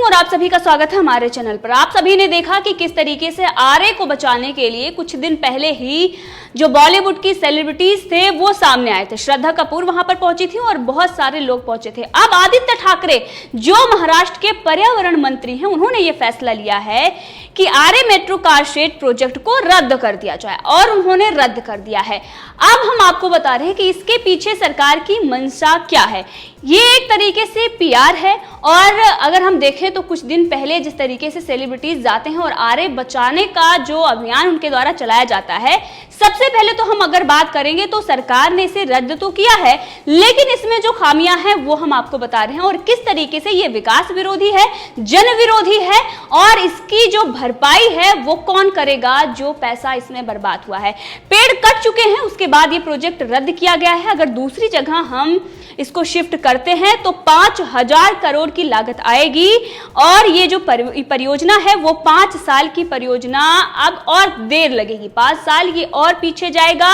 और आप सभी का स्वागत है हमारे चैनल पर। आप सभी ने देखा कि किस तरीके से आरए को बचाने के लिए कुछ दिन पहले ही जो बॉलीवुड की सेलिब्रिटीज थे वो सामने आए थे। श्रद्धा कपूर वहां पर पहुंची थी और बहुत सारे लोग पहुंचे थे। अब आदित्य ठाकरे जो महाराष्ट्र के पर्यावरण मंत्री हैं, उन्होंने ये फैसला लिया है कि Aarey metro car shed project को रद्द कर दिया जाए और उन्होंने रद्द कर दिया है। अब हम आपको बता रहे हैं कि इसके पीछे सरकार की मंशा क्या है। ये एक तरीके से पीआर है और अगर हम देखें तो कुछ दिन पहले जिस तरीके से सेलिब्रिटीज जाते हैं और आरए बचाने का जो अभियान उनके द्वारा चलाया जाता है, सबसे पहले तो हम अगर बात करेंगे तो सरकार ने इसे रद्द तो किया है, लेकिन इसमें जो खामियां हैं वो हम आपको बता रहे हैं और किस तरीके से ये विकास विरोधी है, जन विरोधी है और इसकी जो भरपाई है वो कौन करेगा जो पैसा इसमें बर्बाद हुआ है। पेड़ कट चुके हैं, उसके बाद ये प्रोजेक्ट रद्द किया गया है। अगर दूसरी जगह हम इसको शिफ्ट करते हैं तो 5,000 करोड़ की लागत आएगी और ये जो परियोजना है वो 5 साल की परियोजना अब और देर लगेगी। 5 साल ये और पीछे जाएगा,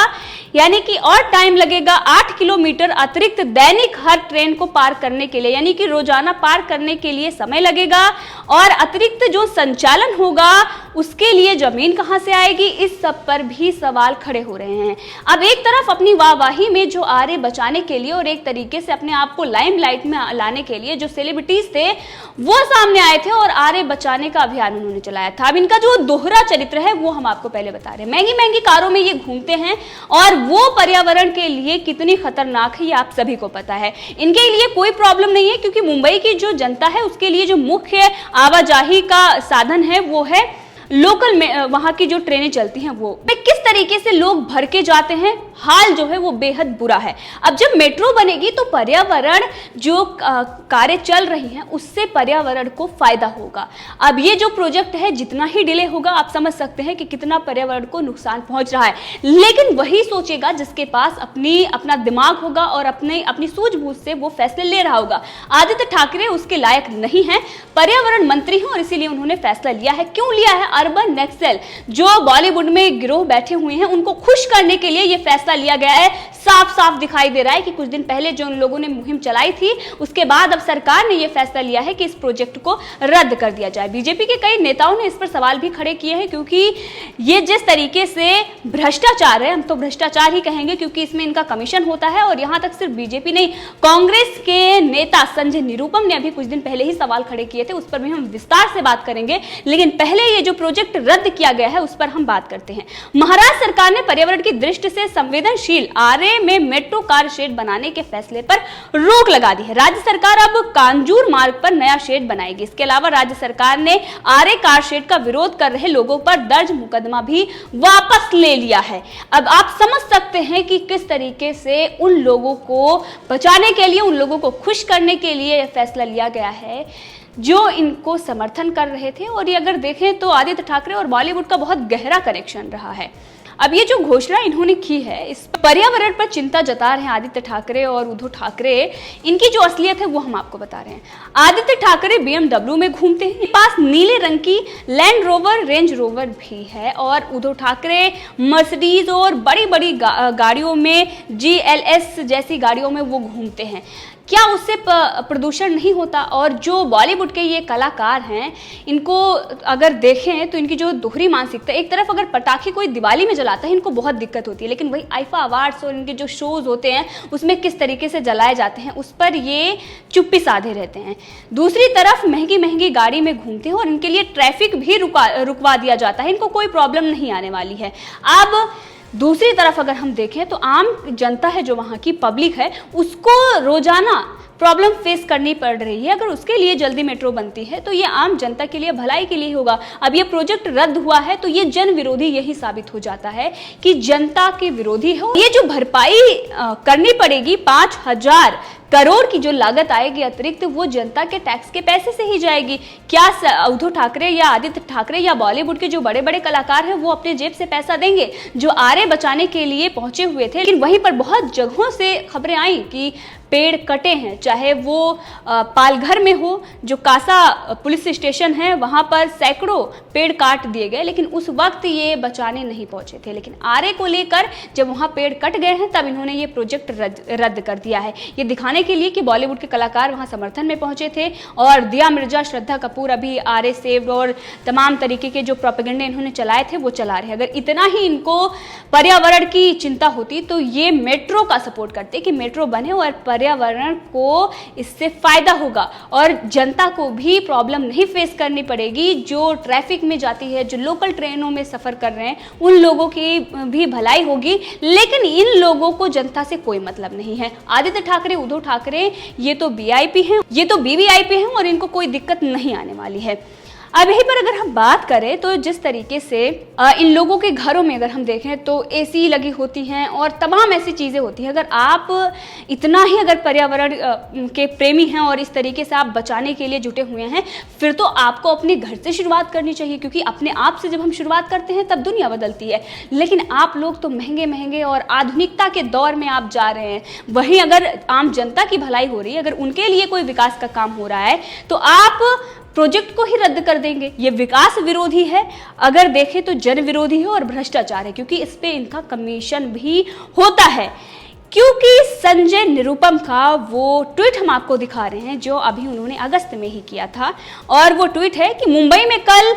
यानी कि और टाइम लगेगा। 8 किलोमीटर अतिरिक्त दैनिक हर ट्रेन को पार करने के लिए, यानी कि रोजाना पार करने के लिए समय लगेगा और अतिरिक्त जो संचालन होगा उसके लिए जमीन कहां से आएगी, इस सब पर भी सवाल खड़े हो रहे हैं। अब एक तरफ अपनी वाहवाही में जो आरए बचाने के लिए और एक तरीके से अपने आप को लाइमलाइट में लाने के लिए जो सेलिब्रिटीज थे वो सामने आए थे और आरए बचाने का अभियान उन्होंने चलाया था। अब इनका जो दोहरा चरित्र है वो हम आपको पहले बता रहे हैं। महंगी महंगी कारों में ये घूमते हैं और वो पर्यावरण के लिए कितनी खतरनाक है ये आप सभी को पता है। इनके लिए कोई प्रॉब्लम नहीं है क्योंकि मुंबई की जो जनता है उसके लिए जो मुख्य आवाजाही का साधन है वो है लोकल में, वहां की जो ट्रेनें चलती हैं वो किस तरीके से लोग भर के जाते हैं, हाल जो है वो बेहद बुरा है। अब जब मेट्रो बनेगी तो पर्यावरण जो कार्य चल रही हैं उससे पर्यावरण को फायदा होगा। अब ये जो प्रोजेक्ट है जितना ही डिले होगा आप समझ सकते हैं कि कितना पर्यावरण को नुकसान पहुंच रहा है, लेकिन वही सोचेगा जिसके पास अपना दिमाग होगा और अपनी सूझबूझ से वो फैसले ले रहा होगा। आदित्य ठाकरे उसके लायक नहीं है, पर्यावरण मंत्री हैं और इसीलिए उन्होंने फैसला लिया है। क्यों लिया है? अर्बन नक्सल जो बॉलीवुड में गिरोह बैठे हुए हैं उनको खुश करने के लिए यह फैसला लिया गया है। साफ साफ दिखाई दे रहा है कि कुछ दिन पहले जो उन लोगों ने मुहिम चलाई थी उसके बाद अब सरकार ने यह फैसला लिया है कि इस प्रोजेक्ट को रद्द कर दिया जाए। बीजेपी के कई नेताओं ने इस पर सवाल भी खड़े किए हैं क्योंकि ये जिस तरीके से भ्रष्टाचार है, हम तो भ्रष्टाचार ही कहेंगे क्योंकि इसमें इनका कमीशन होता है और यहां तक सिर्फ बीजेपी नहीं, कांग्रेस के नेता संजय निरुपम ने अभी कुछ दिन पहले ही सवाल खड़े किए थे। उस पर भी हम विस्तार से बात करेंगे, लेकिन पहले ये जो प्रोजेक्ट रद्द किया गया है उस पर हम बात करते हैं। महाराष्ट्र सरकार ने पर्यावरण की दृष्टि से संवेदनशील आरए में मेट्रो कार शेड बनाने के फैसले पर रोक लगा दी है। राज्य सरकार अब कांजूर मार्ग पर नया शेड बनाएगी। इसके अलावा राज्य सरकार ने आरए कार शेड का विरोध कर रहे लोगों पर दर्ज मुकदमा भी वापस ले लिया है। अब आप समझ सकते हैं कि किस तरीके से उन लोगों को बचाने के लिए, उन लोगों को खुश करने के लिए यह फैसला लिया गया है जो इनको समर्थन कर रहे थे। और ये अगर देखें तो आदित्य ठाकरे और बॉलीवुड का बहुत गहरा कनेक्शन रहा है। अब ये जो घोषणा इन्होंने की है, इस पर्यावरण पर चिंता जता रहे हैं आदित्य ठाकरे और उद्धव ठाकरे। इनकी जो असलियत है वो हम आपको बता रहे हैं। आदित्य ठाकरे BMW में घूमते हैं, इनके पास नीले रंग की लैंड रोवर, रेंज रोवर भी है और उद्धव ठाकरे मर्सिडीज और बड़ी बड़ी गाड़ियों में, GLS जैसी गाड़ियों में वो घूमते हैं। क्या उससे प्रदूषण नहीं होता? और जो बॉलीवुड के ये कलाकार हैं इनको अगर देखें तो इनकी जो दोहरी मानसिकता, एक तरफ अगर पटाखे कोई दिवाली में जलाता है इनको बहुत दिक्कत होती है, लेकिन वही आईफा अवार्ड्स और इनके जो शोज होते हैं उसमें किस तरीके से जलाए जाते हैं उस पर ये चुप्पी साधे रहते हैं। दूसरी तरफ महंगी महंगी गाड़ी में घूमते हैं और इनके लिए ट्रैफिक भी रुकवा दिया जाता है, इनको कोई प्रॉब्लम नहीं आने वाली है। अब दूसरी तरफ अगर हम देखें तो आम जनता है जो वहाँ की पब्लिक है उसको रोजाना प्रॉब्लम फेस करनी पड़ रही है। अगर उसके लिए जल्दी मेट्रो बनती है तो ये आम जनता के लिए, भलाई के लिए होगा। अब ये प्रोजेक्ट रद्द हुआ है तो ये जन विरोधी यही साबित हो जाता है कि जनता के विरोधी है। ये जो भरपाई करनी पड़ेगी 5,000 करोड़ की जो लागत आएगी अतिरिक्त, वो जनता के टैक्स के पैसे से ही जाएगी। क्या उद्धव ठाकरे या आदित्य ठाकरे या बॉलीवुड के जो बड़े बड़े कलाकार हैं वो अपने जेब से पैसा देंगे जो आरए बचाने के लिए पहुंचे हुए थे? लेकिन वहीं पर बहुत जगहों से खबरें आई कि पेड़ कटे हैं, चाहे वो पालघर में हो, जो कासा पुलिस स्टेशन है वहां पर सैकड़ों पेड़ काट दिए गए, लेकिन उस वक्त ये बचाने नहीं पहुंचे थे। लेकिन आरए को लेकर जब वहां पेड़ कट गए हैं तब इन्होंने ये प्रोजेक्ट रद्द कर दिया है, ये दिखाने के लिए कि बॉलीवुड के कलाकार वहां समर्थन में पहुंचे थे और दिया मिर्जा, श्रद्धा कपूर अभी आरए सेव्ड और तमाम तरीके के जो प्रोपेगेंडे इन्होंने चलाए थे वो चला रहे। अगर इतना ही इनको पर्यावरण की चिंता होती तो ये मेट्रो का सपोर्ट करते कि मेट्रो बने और पर्यावरण को इससे फायदा होगा और जनता को भी प्रॉब्लम नहीं फेस करनी पड़ेगी। जो ट्रैफिक में जाती है, जो लोकल ट्रेनों में सफर कर रहे हैं, उन लोगों की भी भलाई होगी। लेकिन इन लोगों को जनता से कोई मतलब नहीं है। आदित्य ठाकरे, उद्धव ठाकरे ये तो वीआईपी हैं, ये तो वीवीआईपी हैं और इनको कोई दिक्कत नहीं आने वाली है। अब यहीं पर अगर हम बात करें तो जिस तरीके से इन लोगों के घरों में अगर हम देखें तो एसी लगी होती हैं और तमाम ऐसी चीज़ें होती हैं। अगर आप इतना ही अगर पर्यावरण के प्रेमी हैं और इस तरीके से आप बचाने के लिए जुटे हुए हैं, फिर तो आपको अपने घर से शुरुआत करनी चाहिए, क्योंकि अपने आप से जब हम शुरुआत करते हैं तब दुनिया बदलती है। लेकिन आप लोग तो महंगे महंगे और आधुनिकता के दौर में आप जा रहे हैं, वहीं अगर आम जनता की भलाई हो रही है, अगर उनके लिए कोई विकास का काम हो रहा है तो आप प्रोजेक्ट को ही रद्द कर देंगे। ये विकास विरोधी है, अगर देखें तो जन विरोधी है और भ्रष्टाचार है, क्योंकि इस पे इनका कमीशन भी होता है। क्योंकि संजय निरुपम का वो ट्वीट हम आपको दिखा रहे हैं जो अभी उन्होंने अगस्त में ही किया था, और वो ट्वीट है कि मुंबई में कल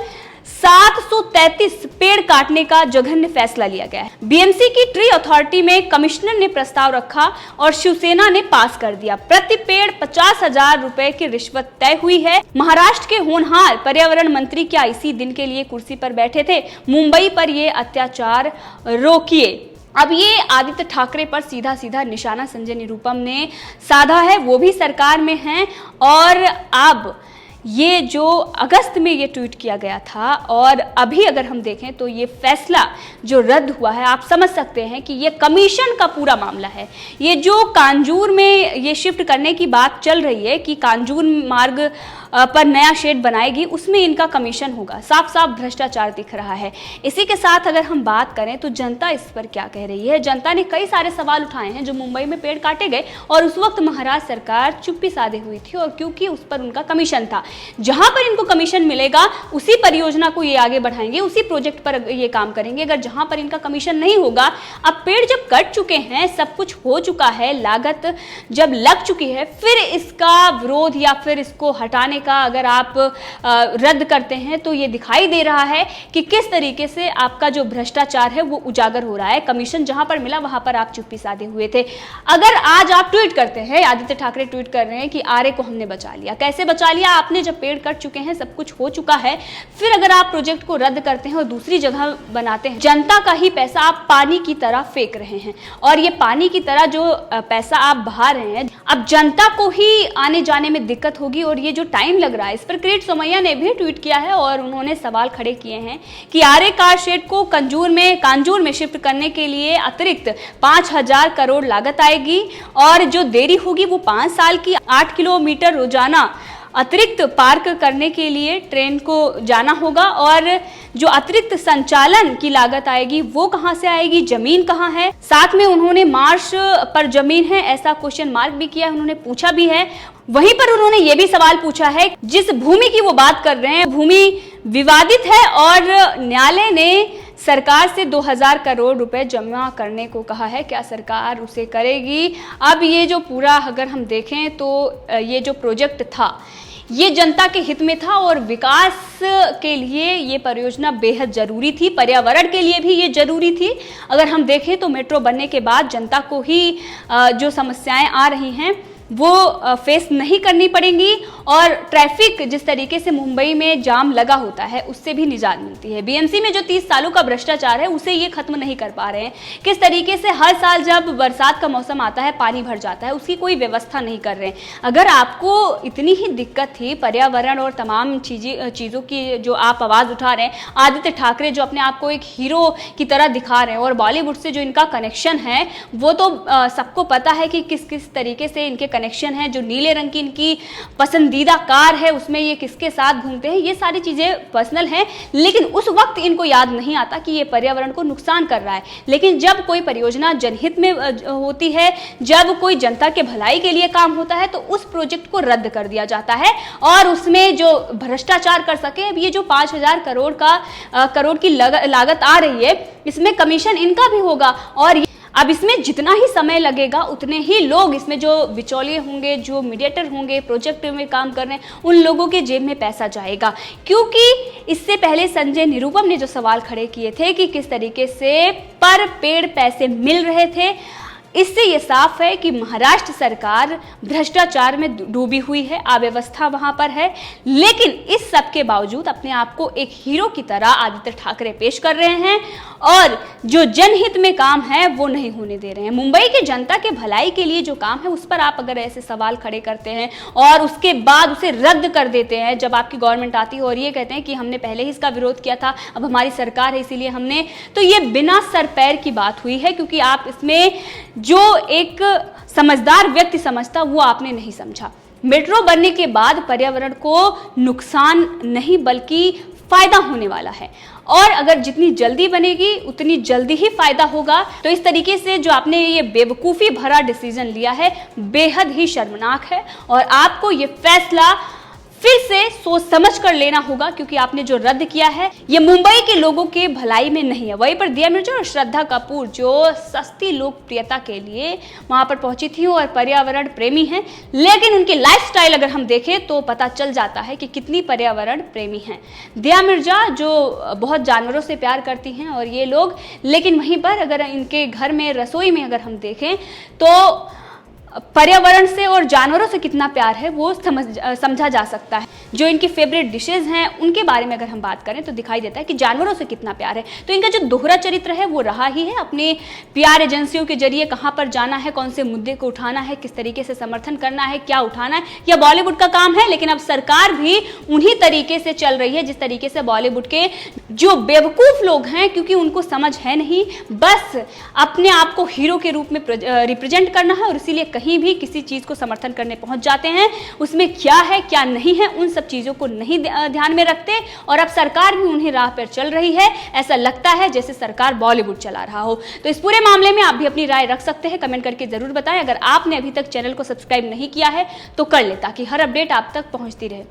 733 पेड़ काटने का जघन्य फैसला लिया गया है। बीएमसी की ट्री अथॉरिटी में कमिश्नर ने प्रस्ताव रखा और शिवसेना ने पास कर दिया। प्रति पेड़ 50,000 रुपए की रिश्वत तय हुई है। महाराष्ट्र के होनहार पर्यावरण मंत्री क्या इसी दिन के लिए कुर्सी पर बैठे थे? मुंबई पर ये अत्याचार रोकिए। अब ये आदित्य ठाकरे पर सीधा सीधा निशाना संजय निरुपम ने साधा है, वो भी सरकार में हैं। और अब ये जो अगस्त में ये ट्वीट किया गया था और अभी अगर हम देखें तो ये फैसला जो रद्द हुआ है, आप समझ सकते हैं कि ये कमीशन का पूरा मामला है। ये जो कांजूर में ये शिफ्ट करने की बात चल रही है कि कांजूर मार्ग पर नया शेड बनाएगी, उसमें इनका कमीशन होगा। साफ साफ भ्रष्टाचार दिख रहा है। इसी के साथ अगर हम बात करें तो जनता इस पर क्या कह रही है? जनता ने कई सारे सवाल उठाए हैं। जो मुंबई में पेड़ काटे गए और उस वक्त महाराष्ट्र सरकार चुप्पी साधे हुई थी, और क्योंकि उस पर उनका कमीशन था, जहां पर इनको कमीशन मिलेगा उसी परियोजना को ये आगे बढ़ाएंगे, उसी प्रोजेक्ट पर ये काम करेंगे। अगर जहां पर इनका कमीशन नहीं होगा, अब पेड़ जब कट चुके हैं, सब कुछ हो चुका है, लागत जब लग चुकी है, फिर इसका विरोध या फिर इसको हटाने का अगर आप रद्द करते हैं तो ये दिखाई दे रहा है कि किस तरीके से आपका जो भ्रष्टाचार है वो उजागर हो रहा है। कमीशन जहां पर मिला वहां पर आप चुप्पी साधे हुए थे। अगर आज आप ट्वीट करते हैं, आदित्य ठाकरे ट्वीट कर रहे हैं कि आरए को हमने बचा लिया, कैसे बचा लिया आपने? जब पेड़ कट चुके हैं, सब कुछ हो चुका है, फिर अगर आप प्रोजेक्ट को रद्द करते हैं और दूसरी जगह बनाते हैं, जनता का ही पैसा आप पानी की तरह फेंक रहे हैं। और ये पानी की तरह जो पैसा आप बहा रहे हैं, अब जनता को ही आने जाने में दिक्कत होगी। और ये जो टाइम लग रहा है, इस पर किरीट सोमैया ने भी ट्वीट किया है और उन्होंने सवाल खड़े किए हैं कि आरए कार शेड को कांजूर में शिफ्ट करने के लिए अतिरिक्त 5,000 करोड़ लागत आएगी और जो देरी होगी वो 5 साल की। 8 किलोमीटर रोजाना अतिरिक्त पार्क करने के लिए ट्रेन को जाना होगा, और जो अतिरिक्त संचालन की लागत आएगी वो कहां से आएगी? जमीन कहां है? साथ में उन्होंने मार्श पर जमीन है ऐसा क्वेश्चन मार्क भी किया, उन्होंने पूछा भी है। वहीं पर उन्होंने ये भी सवाल पूछा है, जिस भूमि की वो बात कर रहे हैं भूमि विवादित है और न्यायालय ने सरकार से 2,000 करोड़ रुपए जमा करने को कहा है, क्या सरकार उसे करेगी? अब ये जो पूरा अगर हम देखें तो ये जो प्रोजेक्ट था ये जनता के हित में था और विकास के लिए ये परियोजना बेहद जरूरी थी, पर्यावरण के लिए भी ये जरूरी थी। अगर हम देखें तो मेट्रो बनने के बाद जनता को ही जो समस्याएं आ रही हैं वो फेस नहीं करनी पड़ेंगी, और ट्रैफिक जिस तरीके से मुंबई में जाम लगा होता है उससे भी निजात मिलती है। बीएमसी में जो 30 सालों का भ्रष्टाचार है उसे ये खत्म नहीं कर पा रहे हैं। किस तरीके से हर साल जब बरसात का मौसम आता है पानी भर जाता है, उसकी कोई व्यवस्था नहीं कर रहे हैं। अगर आपको इतनी ही दिक्कत थी पर्यावरण और तमाम चीज़ों की जो आप आवाज़ उठा रहे हैं, आदित्य ठाकरे जो अपने आप को एक हीरो की तरह दिखा रहे हैं और बॉलीवुड से जो इनका कनेक्शन है वो तो सबको पता है कि किस किस तरीके से इनके कनेक्शन है, जो नीले रंग की इनकी पसंदीदा कार है उसमें ये किसके साथ घूमते हैं, ये सारी चीजें पर्सनल हैं। लेकिन उस वक्त इनको याद नहीं आता कि ये पर्यावरण को नुकसान कर रहा है। लेकिन जब कोई परियोजना जनहित में होती है, जब कोई जनता के भलाई के लिए काम होता है, तो उस प्रोजेक्ट को रद्द कर दिया जाता है और उसमें जो भ्रष्टाचार कर सके, अब ये जो 5,000 करोड़ की लागत आ रही है, इसमें कमीशन इनका भी होगा और अब इसमें जितना ही समय लगेगा उतने ही लोग, इसमें जो बिचौलिए होंगे, जो मीडिएटर होंगे, प्रोजेक्ट में काम कर रहे हैं, उन लोगों के जेब में पैसा जाएगा। क्योंकि इससे पहले संजय निरुपम ने जो सवाल खड़े किए थे कि किस तरीके से पर पेड़ पैसे मिल रहे थे, इससे ये साफ है कि महाराष्ट्र सरकार भ्रष्टाचार में डूबी हुई है, अव्यवस्था वहां पर है। लेकिन इस सब के बावजूद अपने आप को एक हीरो की तरह आदित्य ठाकरे पेश कर रहे हैं और जो जनहित में काम है वो नहीं होने दे रहे हैं। मुंबई की जनता के भलाई के लिए जो काम है उस पर आप अगर ऐसे सवाल खड़े करते हैं और उसके बाद उसे रद्द कर देते हैं, जब आपकी गवर्नमेंट आती है और ये कहते हैं कि हमने पहले ही इसका विरोध किया था, अब हमारी सरकार है इसीलिए हमने, तो ये बिना सर पैर की बात हुई है। क्योंकि आप इसमें जो एक समझदार व्यक्ति समझता वो आपने नहीं समझा। मेट्रो बनने के बाद पर्यावरण को नुकसान नहीं बल्कि फायदा होने वाला है और अगर जितनी जल्दी बनेगी उतनी जल्दी ही फायदा होगा। तो इस तरीके से जो आपने ये बेवकूफ़ी भरा डिसीजन लिया है बेहद ही शर्मनाक है और आपको ये फैसला फिर से सोच समझ कर लेना होगा, क्योंकि आपने जो रद्द किया है ये मुंबई के लोगों के भलाई में नहीं है। वहीं पर दिया मिर्जा और श्रद्धा कपूर जो सस्ती लोकप्रियता के लिए वहां पर पहुंची थी और पर्यावरण प्रेमी हैं, लेकिन उनकी लाइफस्टाइल अगर हम देखें तो पता चल जाता है कि कितनी पर्यावरण प्रेमी हैं। दिया मिर्जा जो बहुत जानवरों से प्यार करती हैं और ये लोग, लेकिन वहीं पर अगर इनके घर में रसोई में अगर हम देखें तो पर्यावरण से और जानवरों से कितना प्यार है वो समझा जा सकता है। जो इनकी फेवरेट डिशेज हैं उनके बारे में अगर हम बात करें तो दिखाई देता है कि जानवरों से कितना प्यार है। तो इनका जो दोहरा चरित्र है वो रहा ही है, अपने पीआर एजेंसियों के जरिए कहाँ पर जाना है, कौन से मुद्दे को उठाना है, किस तरीके से समर्थन करना है, क्या उठाना है, यह बॉलीवुड का काम है। लेकिन अब सरकार भी उन्हीं तरीके से चल रही है जिस तरीके से बॉलीवुड के जो बेवकूफ लोग हैं, क्योंकि उनको समझ है नहीं, बस अपने आप को हीरो के रूप में रिप्रेजेंट करना है और इसीलिए कहीं भी किसी चीज को समर्थन करने पहुंच जाते हैं। उसमें क्या है क्या नहीं है उन सब चीजों को नहीं ध्यान में रखते और अब सरकार भी उन्हीं राह पर चल रही है। ऐसा लगता है जैसे सरकार बॉलीवुड चला रहा हो। तो इस पूरे मामले में आप भी अपनी राय रख सकते हैं, कमेंट करके जरूर बताएं। अगर आपने अभी तक चैनल को सब्सक्राइब नहीं किया है तो कर ले, ताकि हर अपडेट आप तक पहुंचती रहे।